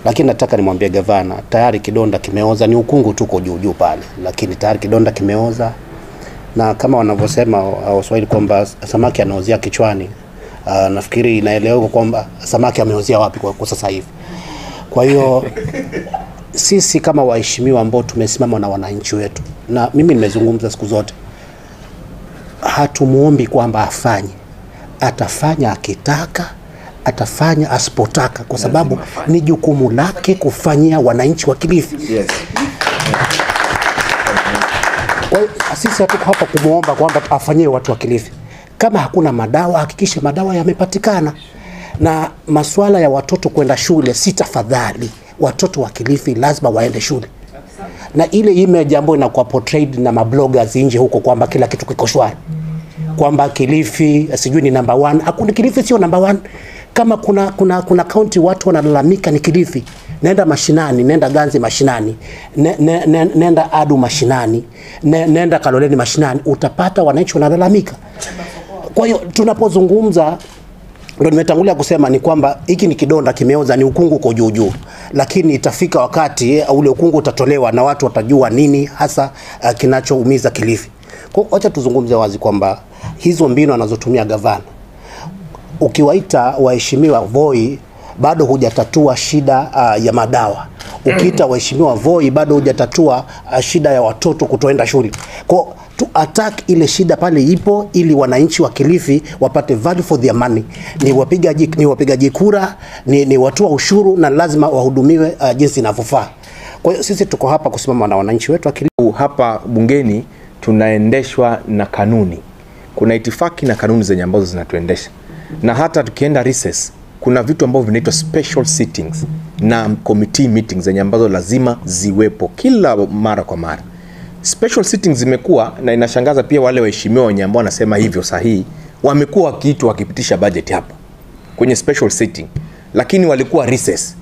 Lakini nataka nimwambie gavana, tayari kidonda kimeoza, ni ukungu tuko juu pale, lakini tayari kidonda kimeoza. Na kama wanavyosema Waswahili kwamba samaki anaozea kichwani, nafikiri inaeleweka kwamba samaki ameozea wapi kwa sasa hivi. Kwa hiyo sisi kama waheshimiwa ambao tumesimama na wananchi wetu, na mimi nimezungumza siku zote, hatumuombi kwamba afanye, atafanya akitaka, atafanya asipotaka, kwa sababu ni jukumu lake kufanyia wananchi wa Kilifi. Yes. Kwa hiyo sisi hatuko hapa kumuomba kwamba afanyie watu wa Kilifi. Kama hakuna madawa, hakikisha madawa yamepatikana. Na masuala ya watoto kwenda shule, si tafadhali, watoto wa Kilifi lazima waende shule. Na ile image ambayo inakuwa portrayed na mabloggers nje huko kwamba kila kitu kiko shwari, kwamba Kilifi sijui ni number 1, hakuna. Kilifi sio number 1. Kama kuna county watu wanalalamika ni Kilifi, nenda mashinani, nenda Ganzi mashinani, nenda Adu mashinani, nenda Kaloleni mashinani, utapata wananchi wanalalamika. Kwa hiyo tunapozungumza, ndio nimetangulia kusema ni kwamba hiki ni kidonda kimeoza, ni ukungu uko juu, lakini itafika wakati ule ukungu utatolewa na watu watajua nini hasa kinachoumiza Kilifi. Kwa hiyo acha tuzungumze wazi kwamba hizo mbinu anazotumia gavana, ukiwaita waheshimiwa Voi bado hujatatua shida ya madawa. Ukiita waheshimiwa Voi bado hujatatua shida ya watoto kutoenda shule. Kwa tu attack ile shida pale ipo, ili wananchi wa Kilifi wapate value for their money. Ni wapigaji kura, ni watu wa ushuru, na lazima wahudumiwe jinsi inavyofaa. Kwa hiyo sisi tuko hapa kusimama na wananchi wetu wa Kilifi. Hapa bungeni tunaendeshwa na kanuni. Kuna itifaki na kanuni zenye ambazo zinatuendesha. Na hata tukienda recess, kuna vitu ambavyo vinaitwa special sittings na committee meetings zenye ambazo lazima ziwepo kila mara kwa mara. Special sittings zimekuwa, na inashangaza pia wale waheshimiwa wenye ambao wanasema hivyo sahihi, wamekuwa wakiitwa wakipitisha budget hapa kwenye special sitting, lakini walikuwa recess.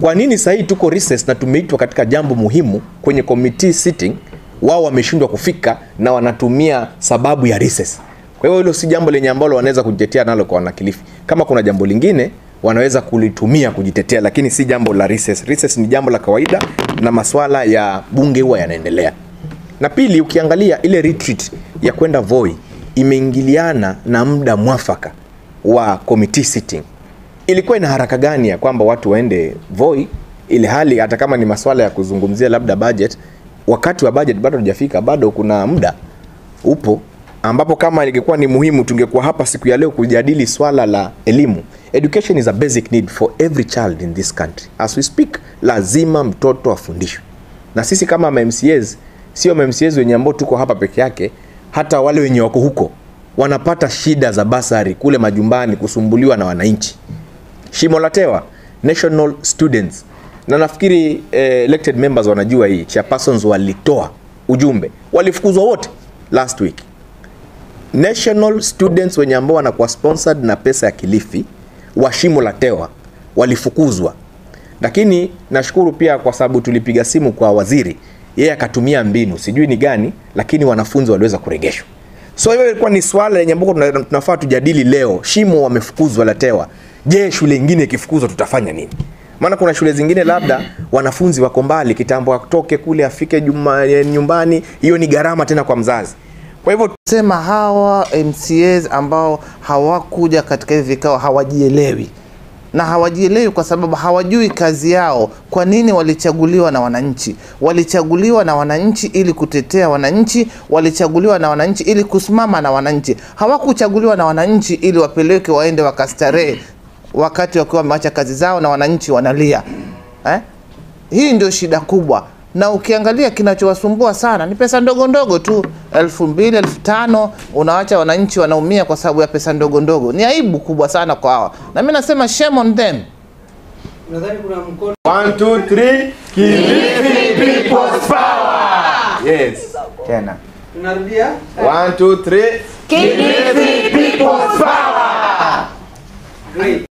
Kwa nini sahihi tuko recess na tumeitwa katika jambo muhimu kwenye committee sitting, wao wameshindwa kufika na wanatumia sababu ya recess? Kwa hiyo hilo si jambo lenye ambalo wanaweza kujitetea nalo kwa wanakilifi. Kama kuna jambo lingine wanaweza kulitumia kujitetea, lakini si jambo la recess. Recess ni jambo la kawaida na masuala ya bunge huwa yanaendelea. Na pili, ukiangalia ile retreat ya kwenda Voi imeingiliana na muda mwafaka wa committee sitting. Ilikuwa ina haraka gani ya kwamba watu waende Voi, ile hali hata kama ni masuala ya kuzungumzia labda budget, wakati wa budget bado hujafika, bado kuna muda upo, ambapo kama ilikuwa ni muhimu tungekuwa hapa siku ya leo kujadili swala la elimu. Education is a basic need for every child in this country. As we speak, lazima mtoto afundishwe. Na sisi kama MCAs, sio MCAs wenye ambao tuko hapa peke yake, hata wale wenye wako huko wanapata shida za basari kule majumbani, kusumbuliwa na wananchi. Shimo la Tewa, national students, na nafikiri elected members wanajua hii, chairpersons walitoa ujumbe, walifukuzwa wote last week. National students wenye ambao wanakuwa sponsored na pesa ya Kilifi wa Shimo la Tewa walifukuzwa. Lakini nashukuru pia kwa sababu tulipiga simu kwa waziri, yeye akatumia mbinu sijui ni gani, lakini wanafunzi waliweza kurejeshwa. So hiyo ilikuwa ni swala lenye ambalo tunafaa tujadili leo. Shimo wamefukuzwa la Tewa. Je, shule nyingine ikifukuzwa tutafanya nini? Maana kuna shule zingine labda wanafunzi wako mbali, kitambo atoke kule afike nyumbani, hiyo ni gharama tena kwa mzazi. Kwa hivyo sema hawa MCAs ambao hawakuja katika hivi vikao hawajielewi. Na hawajielewi kwa sababu hawajui kazi yao. Kwa nini walichaguliwa na wananchi? Walichaguliwa na wananchi ili kutetea wananchi, walichaguliwa na wananchi ili kusimama na wananchi. Hawakuchaguliwa na wananchi ili wapeleke waende wakastarehe wakati wakiwa wameacha kazi zao na wananchi wanalia. Hii ndio shida kubwa. Na ukiangalia kinachowasumbua sana ni pesa ndogo ndogo tu, 2,000, 5,000, unaacha wananchi wanaumia kwa sababu ya pesa ndogo ndogo. Ni aibu kubwa sana kwa hawa. Na mimi nasema shame on them. Nadhani kuna mkono 1 2 3 Kilifi people's power. Yes. Tena. tunarudia 1 2 3 Kilifi people's power. Great.